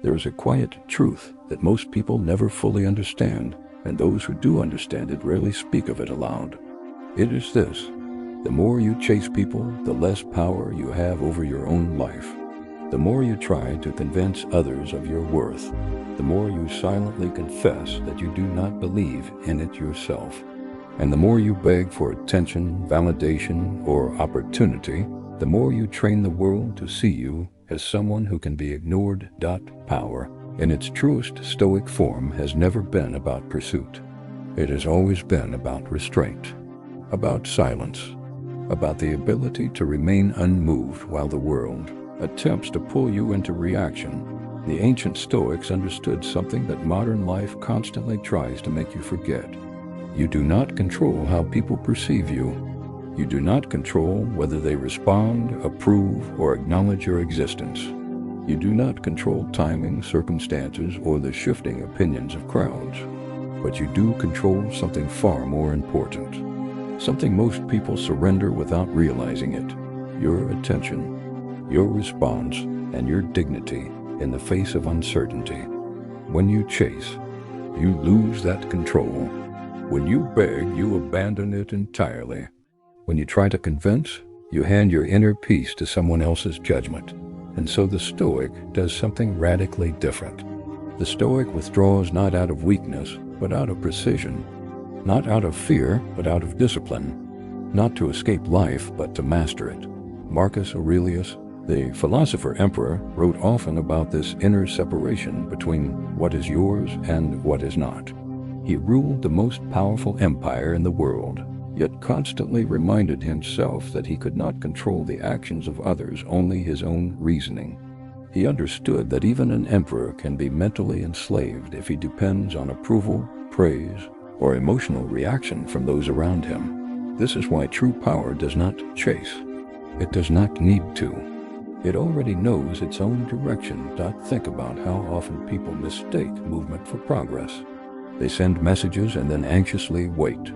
There is a quiet truth that most people never fully understand, and those who do understand it rarely speak of it aloud. It is this: the more you chase people, the less power you have over your own life. The more you try to convince others of your worth, the more you silently confess that you do not believe in it yourself. And the more you beg for attention, validation, or opportunity, the more you train the world to see you as someone who can be ignored. Power, in its truest Stoic form, has never been about pursuit. It has always been about restraint, about silence, about the ability to remain unmoved while the world attempts to pull you into reaction. The ancient Stoics understood something that modern life constantly tries to make you forget. You do not control how people perceive you. You do not control whether they respond, approve, or acknowledge your existence. You do not control timing, circumstances, or the shifting opinions of crowds. But you do control something far more important, something most people surrender without realizing it: your attention, your response, and your dignity in the face of uncertainty. When you chase, you lose that control. When you beg, you abandon it entirely. When you try to convince, you hand your inner peace to someone else's judgment. And so the Stoic does something radically different. The Stoic withdraws not out of weakness, but out of precision. Not out of fear, but out of discipline. Not to escape life, but to master it. Marcus Aurelius, the philosopher-emperor, wrote often about this inner separation between what is yours and what is not. He ruled the most powerful empire in the world, yet constantly reminded himself that he could not control the actions of others, only his own reasoning. He understood that even an emperor can be mentally enslaved if he depends on approval, praise, or emotional reaction from those around him. This is why true power does not chase. It does not need to. It already knows its own direction. Think about how often people mistake movement for progress. They send messages and then anxiously wait.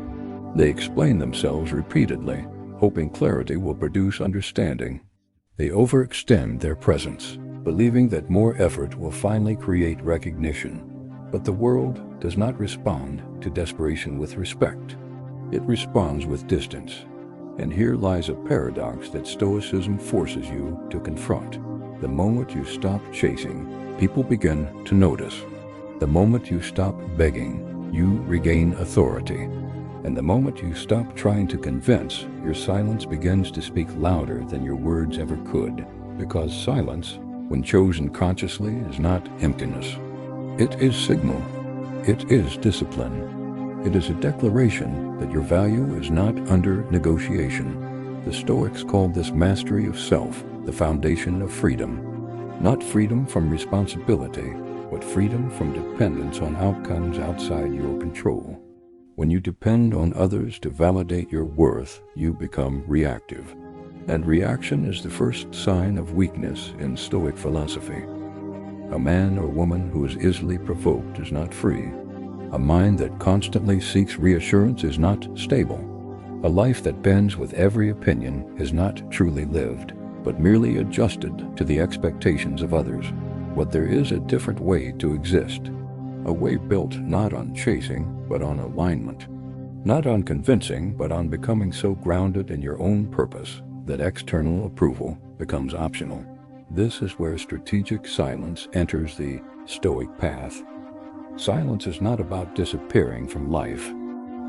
They explain themselves repeatedly, hoping clarity will produce understanding. They overextend their presence, believing that more effort will finally create recognition. But the world does not respond to desperation with respect. It responds with distance. And here lies a paradox that Stoicism forces you to confront. The moment you stop chasing, people begin to notice. The moment you stop begging, you regain authority. And the moment you stop trying to convince, your silence begins to speak louder than your words ever could. Because silence, when chosen consciously, is not emptiness. It is signal. It is discipline. It is a declaration that your value is not under negotiation. The Stoics called this mastery of self, the foundation of freedom. Not freedom from responsibility, but freedom from dependence on outcomes outside your control. When you depend on others to validate your worth, you become reactive. And reaction is the first sign of weakness in Stoic philosophy. A man or woman who is easily provoked is not free. A mind that constantly seeks reassurance is not stable. A life that bends with every opinion is not truly lived, but merely adjusted to the expectations of others. But there is a different way to exist. A way built not on chasing, but on alignment. Not on convincing, but on becoming so grounded in your own purpose that external approval becomes optional. This is where strategic silence enters the Stoic path. Silence is not about disappearing from life.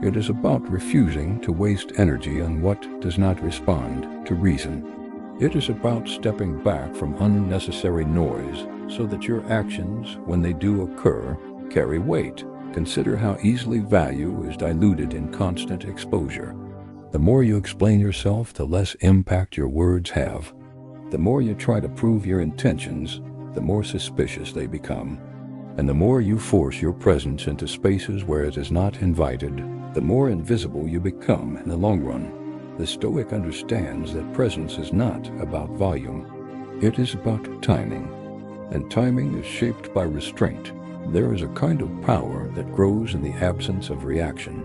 It is about refusing to waste energy on what does not respond to reason. It is about stepping back from unnecessary noise so that your actions, when they do occur, carry weight. Consider how easily value is diluted in constant exposure. The more you explain yourself, the less impact your words have. The more you try to prove your intentions, the more suspicious they become. And the more you force your presence into spaces where it is not invited, the more invisible you become in the long run. The Stoic understands that presence is not about volume. It is about timing. And timing is shaped by restraint. There is a kind of power that grows in the absence of reaction.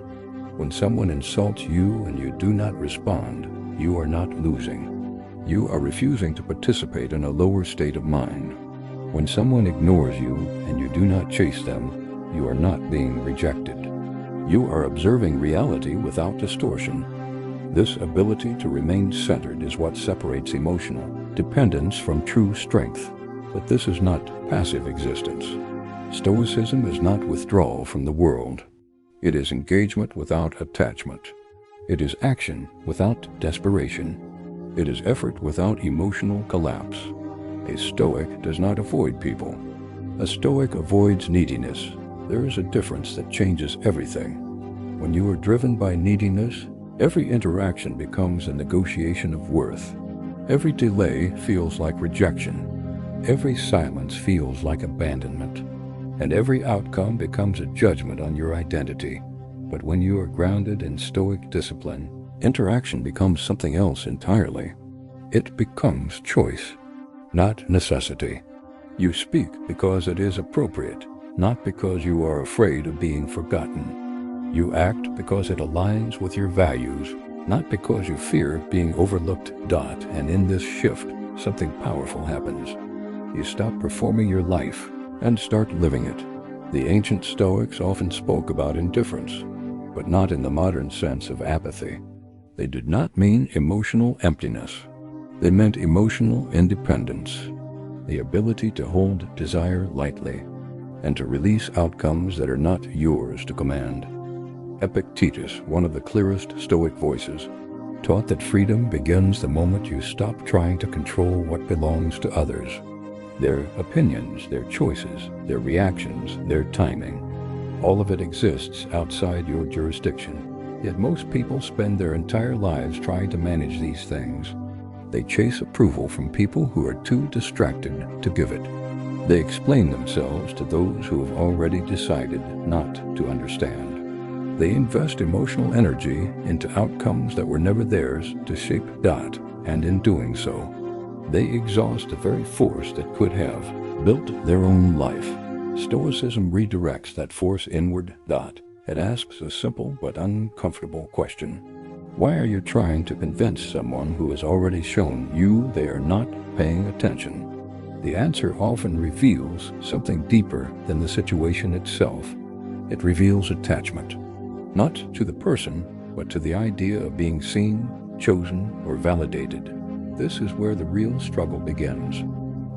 When someone insults you and you do not respond, you are not losing. You are refusing to participate in a lower state of mind. When someone ignores you and you do not chase them, you are not being rejected. You are observing reality without distortion. This ability to remain centered is what separates emotional dependence from true strength. But this is not passive existence. Stoicism is not withdrawal from the world. It is engagement without attachment. It is action without desperation. It is effort without emotional collapse. A Stoic does not avoid people. A Stoic avoids neediness. There is a difference that changes everything. When you are driven by neediness, every interaction becomes a negotiation of worth. Every delay feels like rejection. Every silence feels like abandonment. And every outcome becomes a judgment on your identity. But when you are grounded in Stoic discipline, interaction becomes something else entirely. It becomes choice, not necessity. You speak because it is appropriate, not because you are afraid of being forgotten. You act because it aligns with your values, not because you fear being overlooked. And in this shift, something powerful happens. You stop performing your life and start living it. The ancient Stoics often spoke about indifference, but not in the modern sense of apathy. They did not mean emotional emptiness. They meant emotional independence, the ability to hold desire lightly and to release outcomes that are not yours to command. Epictetus, one of the clearest Stoic voices, taught that freedom begins the moment you stop trying to control what belongs to others. Their opinions, their choices, their reactions, their timing. All of it exists outside your jurisdiction. Yet most people spend their entire lives trying to manage these things. They chase approval from people who are too distracted to give it. They explain themselves to those who have already decided not to understand. They invest emotional energy into outcomes that were never theirs to shape. And in doing so, they exhaust the very force that could have built their own life. Stoicism redirects that force inward. It asks a simple but uncomfortable question. Why are you trying to convince someone who has already shown you they are not paying attention? The answer often reveals something deeper than the situation itself. It reveals attachment, not to the person, but to the idea of being seen, chosen, or validated. This is where the real struggle begins.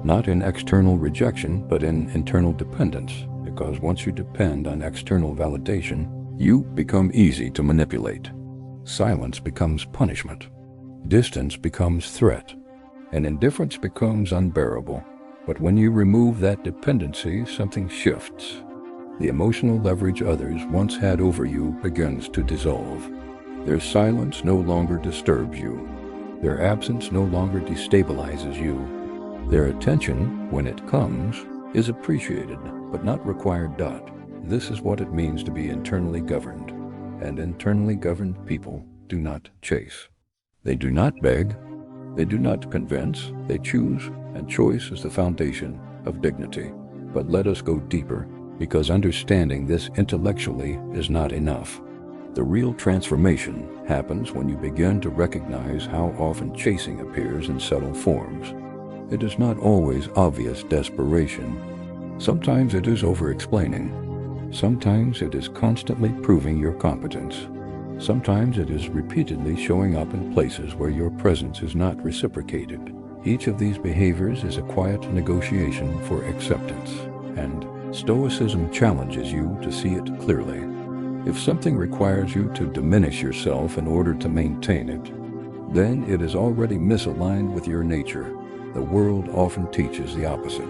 Not in external rejection, but in internal dependence, because once you depend on external validation, you become easy to manipulate. Silence becomes punishment. Distance becomes threat. And indifference becomes unbearable. But when you remove that dependency, something shifts. The emotional leverage others once had over you begins to dissolve. Their silence no longer disturbs you. Their absence no longer destabilizes you. Their attention, when it comes, is appreciated, but not required. This is what it means to be internally governed. And internally governed people do not chase. They do not beg. They do not convince. They choose, and choice is the foundation of dignity. But let us go deeper, because understanding this intellectually is not enough. The real transformation happens when you begin to recognize how often chasing appears in subtle forms. It is not always obvious desperation. Sometimes it is over-explaining. Sometimes it is constantly proving your competence. Sometimes it is repeatedly showing up in places where your presence is not reciprocated. Each of these behaviors is a quiet negotiation for acceptance, and Stoicism challenges you to see it clearly. If something requires you to diminish yourself in order to maintain it, then it is already misaligned with your nature. The world often teaches the opposite.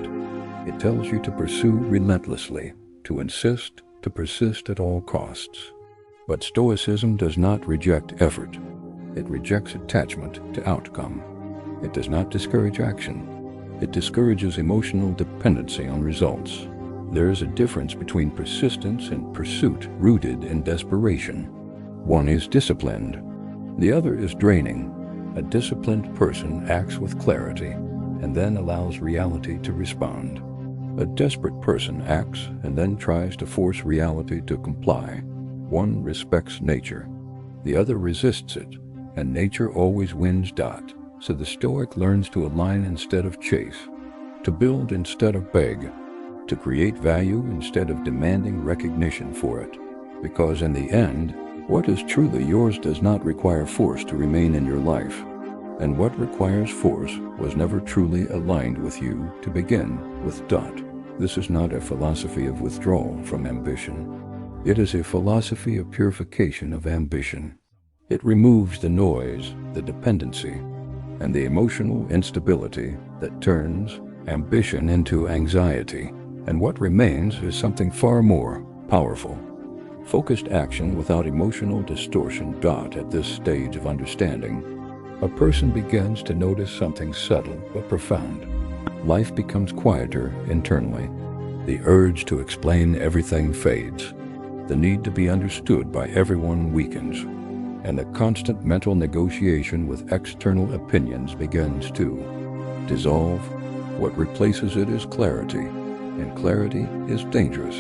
It tells you to pursue relentlessly, to insist, to persist at all costs. But Stoicism does not reject effort. It rejects attachment to outcome. It does not discourage action. It discourages emotional dependency on results. There is a difference between persistence and pursuit rooted in desperation. One is disciplined. The other is draining. A disciplined person acts with clarity and then allows reality to respond. A desperate person acts and then tries to force reality to comply. One respects nature. The other resists it, and nature always wins. So the Stoic learns to align instead of chase. to build instead of beg, to create value instead of demanding recognition for it. Because in the end, what is truly yours does not require force to remain in your life, and what requires force was never truly aligned with you to begin with. This is not a philosophy of withdrawal from ambition. It is a philosophy of purification of ambition. It removes the noise, the dependency, and the emotional instability that turns ambition into anxiety, and what remains is something far more powerful. Focused action without emotional distortion. At this stage of understanding, a person begins to notice something subtle but profound. Life becomes quieter internally. The urge to explain everything fades. The need to be understood by everyone weakens, and the constant mental negotiation with external opinions begins to dissolve. What replaces it is clarity, and clarity is dangerous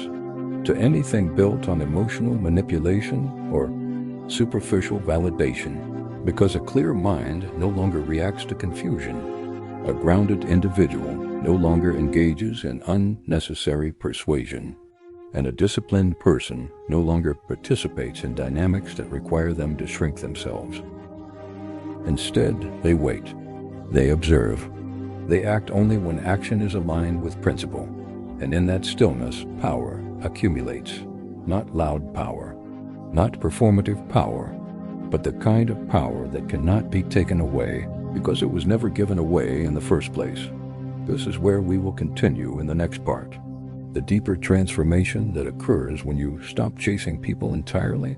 to anything built on emotional manipulation or superficial validation, because a clear mind no longer reacts to confusion. A grounded individual no longer engages in unnecessary persuasion, and a disciplined person no longer participates in dynamics that require them to shrink themselves. Instead, they wait, they observe, they act only when action is aligned with principle, and in that stillness, power accumulates. Not loud power, not performative power, but the kind of power that cannot be taken away because it was never given away in the first place. This is where we will continue in the next part. The deeper transformation that occurs when you stop chasing people entirely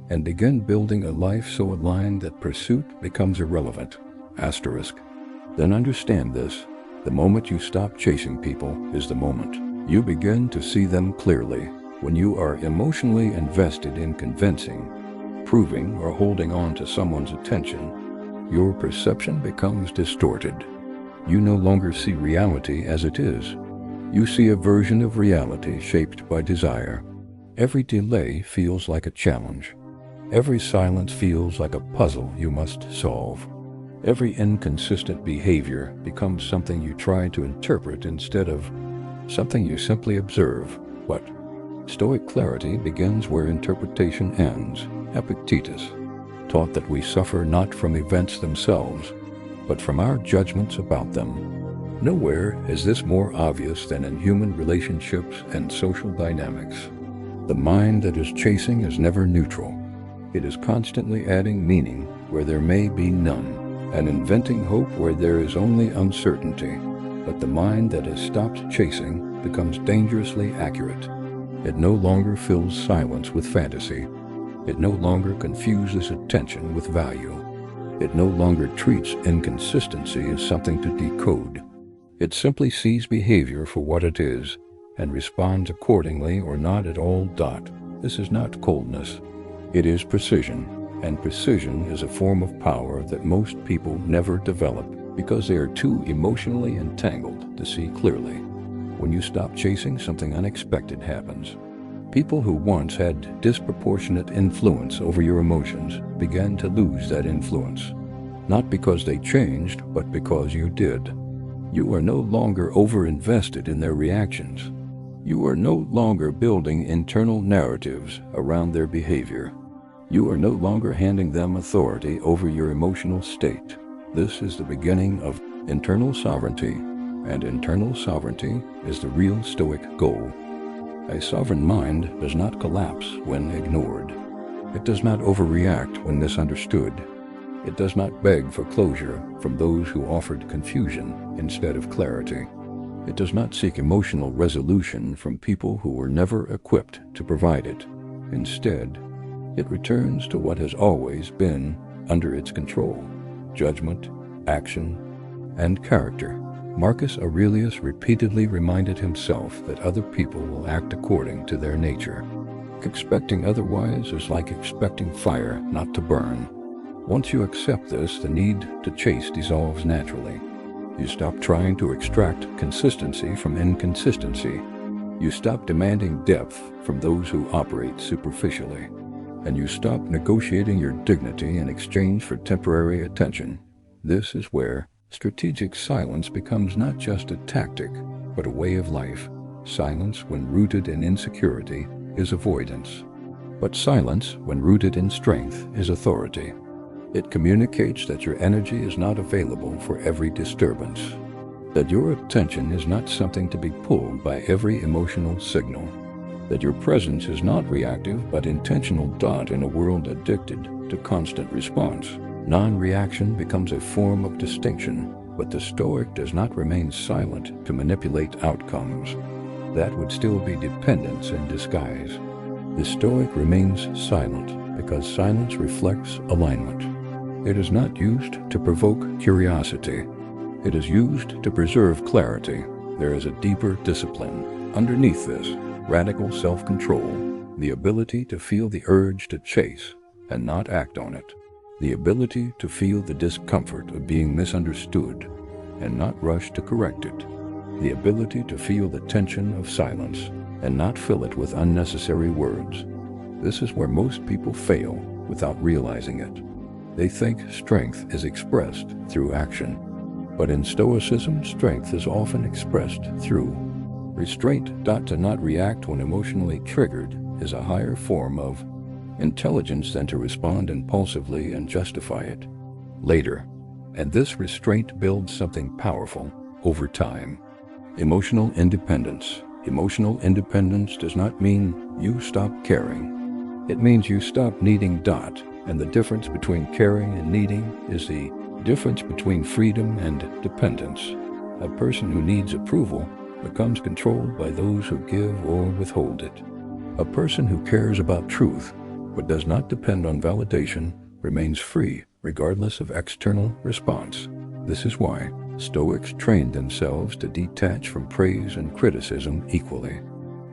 and begin building a life so aligned that pursuit becomes irrelevant. Then understand this: the moment you stop chasing people is the moment you begin to see them clearly. When you are emotionally invested in convincing, proving, or holding on to someone's attention, your perception becomes distorted. You no longer see reality as it is. You see a version of reality shaped by desire. Every delay feels like a challenge. Every silence feels like a puzzle you must solve. Every inconsistent behavior becomes something you try to interpret instead of something you simply observe. What? Stoic clarity begins where interpretation ends. Epictetus taught that we suffer not from events themselves, but from our judgments about them. Nowhere is this more obvious than in human relationships and social dynamics. The mind that is chasing is never neutral. It is constantly adding meaning where there may be none, and inventing hope where there is only uncertainty. But the mind that has stopped chasing becomes dangerously accurate. It no longer fills silence with fantasy. It no longer confuses attention with value. It no longer treats inconsistency as something to decode. It simply sees behavior for what it is and responds accordingly or not at all. This is not coldness. It is precision, and precision is a form of power that most people never develop because they are too emotionally entangled to see clearly. When you stop chasing, something unexpected happens. People who once had disproportionate influence over your emotions began to lose that influence, not because they changed, but because you did. You are no longer over-invested in their reactions. You are no longer building internal narratives around their behavior. You are no longer handing them authority over your emotional state. This is the beginning of internal sovereignty, and internal sovereignty is the real Stoic goal. A sovereign mind does not collapse when ignored. It does not overreact when misunderstood. It does not beg for closure from those who offered confusion instead of clarity. It does not seek emotional resolution from people who were never equipped to provide it. Instead, it returns to what has always been under its control: judgment, action, and character. Marcus Aurelius repeatedly reminded himself that other people will act according to their nature. Expecting otherwise is like expecting fire not to burn. Once you accept this, the need to chase dissolves naturally. You stop trying to extract consistency from inconsistency. You stop demanding depth from those who operate superficially. And you stop negotiating your dignity in exchange for temporary attention. This is where Strategic silence becomes not just a tactic, but a way of life. Silence, when rooted in insecurity, is avoidance. But silence, when rooted in strength, is authority. It communicates that your energy is not available for every disturbance, that your attention is not something to be pulled by every emotional signal, that your presence is not reactive but intentional. In a world addicted to constant response, non-reaction becomes a form of distinction, but the Stoic does not remain silent to manipulate outcomes. That would still be dependence in disguise. The Stoic remains silent because silence reflects alignment. It is not used to provoke curiosity. It is used to preserve clarity. There is a deeper discipline underneath this: radical self-control, the ability to feel the urge to chase and not act on it, the ability to feel the discomfort of being misunderstood and not rush to correct it, the ability to feel the tension of silence and not fill it with unnecessary words. This is where most people fail without realizing it. They think strength is expressed through action, but in Stoicism, strength is often expressed through restraint. To not react when emotionally triggered is a higher form of intelligence than to respond impulsively and justify it later. And this restraint builds something powerful over time: emotional independence. Emotional independence does not mean you stop caring. It means you stop needing. And the difference between caring and needing is the difference between freedom and dependence. A person who needs approval becomes controlled by those who give or withhold it. A person who cares about truth but does not depend on validation remains free regardless of external response. This is why Stoics trained themselves to detach from praise and criticism equally.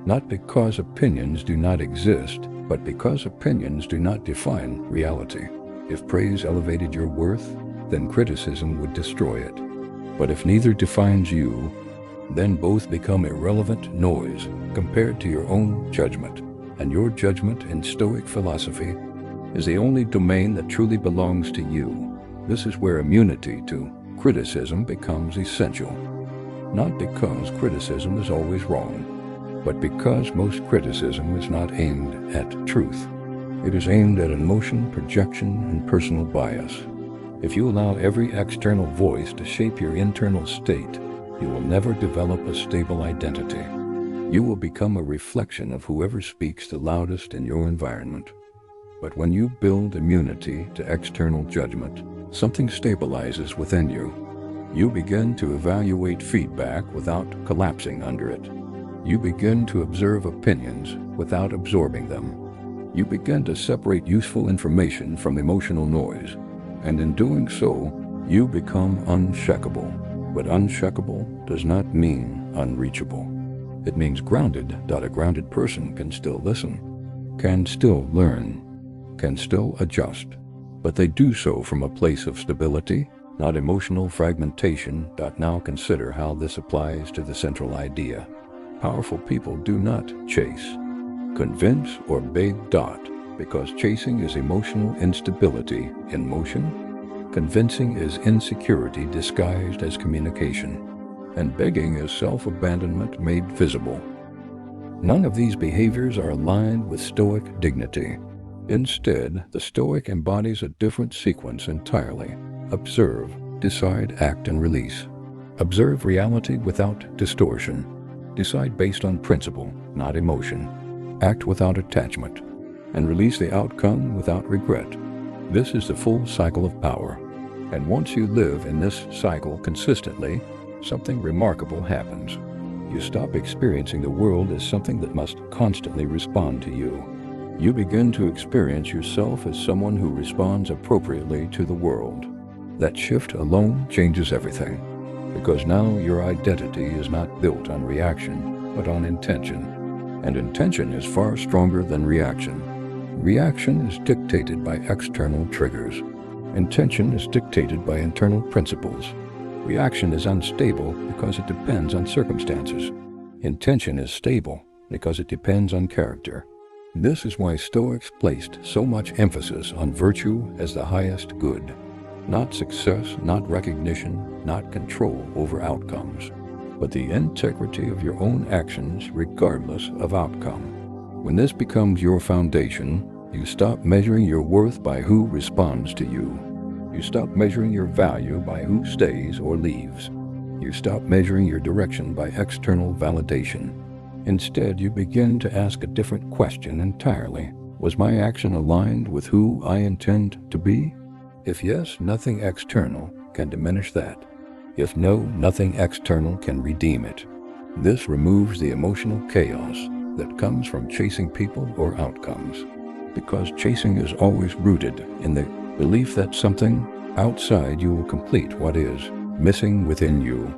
Not because opinions do not exist, but because opinions do not define reality. If praise elevated your worth, then criticism would destroy it. But if neither defines you, then both become irrelevant noise compared to your own judgment. And your judgment in Stoic philosophy is the only domain that truly belongs to you. This is where immunity to criticism becomes essential. Not because criticism is always wrong, but because most criticism is not aimed at truth. It is aimed at emotion, projection, and personal bias. If you allow every external voice to shape your internal state, you will never develop a stable identity. You will become a reflection of whoever speaks the loudest in your environment. But when you build immunity to external judgment, something stabilizes within you. You begin to evaluate feedback without collapsing under it. You begin to observe opinions without absorbing them. You begin to separate useful information from emotional noise, and in doing so, you become unshakeable. But unshakeable does not mean unreachable. It means grounded. A grounded person can still listen, can still learn, can still adjust, but they do so from a place of stability, not emotional fragmentation. Now consider how this applies to the central idea. Powerful people do not chase, convince, or beg. Because chasing is emotional instability in motion, convincing is insecurity disguised as communication, and begging is self-abandonment made visible. None of these behaviors are aligned with Stoic dignity. Instead, the Stoic embodies a different sequence entirely. Observe, decide, act, and release. Observe reality without distortion. Decide based on principle, not emotion. Act without attachment, and release the outcome without regret. This is the full cycle of power. And once you live in this cycle consistently, something remarkable happens. You stop experiencing the world as something that must constantly respond to you. You begin to experience yourself as someone who responds appropriately to the world. That shift alone changes everything, because now your identity is not built on reaction, but on intention. And intention is far stronger than reaction. Reaction is dictated by external triggers. Intention is dictated by internal principles. Reaction is unstable because it depends on circumstances. Intention is stable because it depends on character. This is why Stoics placed so much emphasis on virtue as the highest good. Not success, not recognition, not control over outcomes, but the integrity of your own actions regardless of outcome. When this becomes your foundation, you stop measuring your worth by who responds to you. You stop measuring your value by who stays or leaves. You stop measuring your direction by external validation. Instead, you begin to ask a different question entirely. Was my action aligned with who I intend to be? If yes, nothing external can diminish that. If no, nothing external can redeem it. This removes the emotional chaos that comes from chasing people or outcomes, because chasing is always rooted in the belief that something outside you will complete what is missing within you.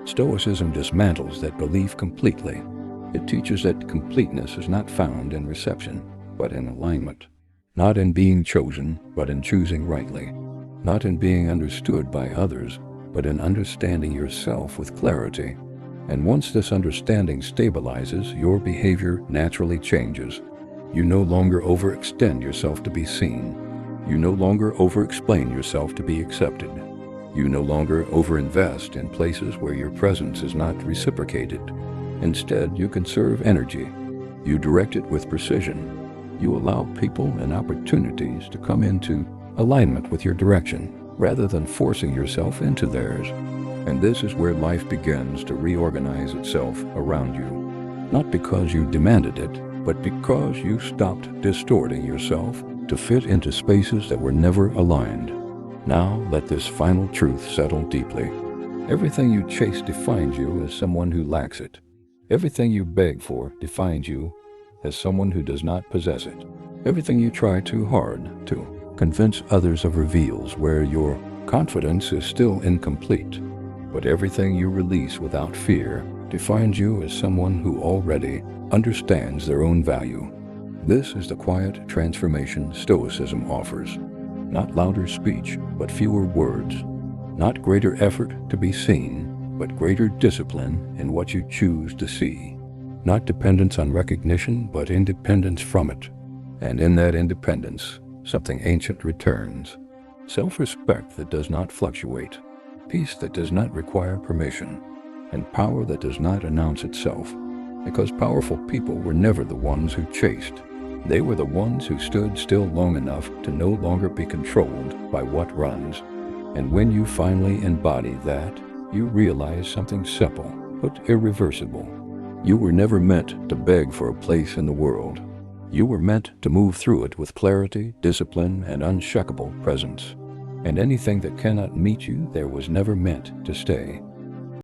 Stoicism dismantles that belief completely. It teaches that completeness is not found in reception, but in alignment. Not in being chosen, but in choosing rightly. Not in being understood by others, but in understanding yourself with clarity. And once this understanding stabilizes, your behavior naturally changes. You no longer overextend yourself to be seen. You no longer overexplain yourself to be accepted. You no longer overinvest in places where your presence is not reciprocated. Instead, you conserve energy. You direct it with precision. You allow people and opportunities to come into alignment with your direction, rather than forcing yourself into theirs. And this is where life begins to reorganize itself around you. Not because you demanded it, but because you stopped distorting yourself to fit into spaces that were never aligned. Now let this final truth settle deeply. Everything you chase defines you as someone who lacks it. Everything you beg for defines you as someone who does not possess it. Everything you try too hard to convince others of reveals where your confidence is still incomplete. But everything you release without fear defines you as someone who already understands their own value. This is the quiet transformation Stoicism offers. Not louder speech, but fewer words. Not greater effort to be seen, but greater discipline in what you choose to see. Not dependence on recognition, but independence from it. And in that independence, something ancient returns. Self-respect that does not fluctuate. Peace that does not require permission. And power that does not announce itself. Because powerful people were never the ones who chased. They were the ones who stood still long enough to no longer be controlled by what runs. And when you finally embody that, you realize something simple, but irreversible. You were never meant to beg for a place in the world. You were meant to move through it with clarity, discipline, and unshakeable presence. And anything that cannot meet you there was never meant to stay.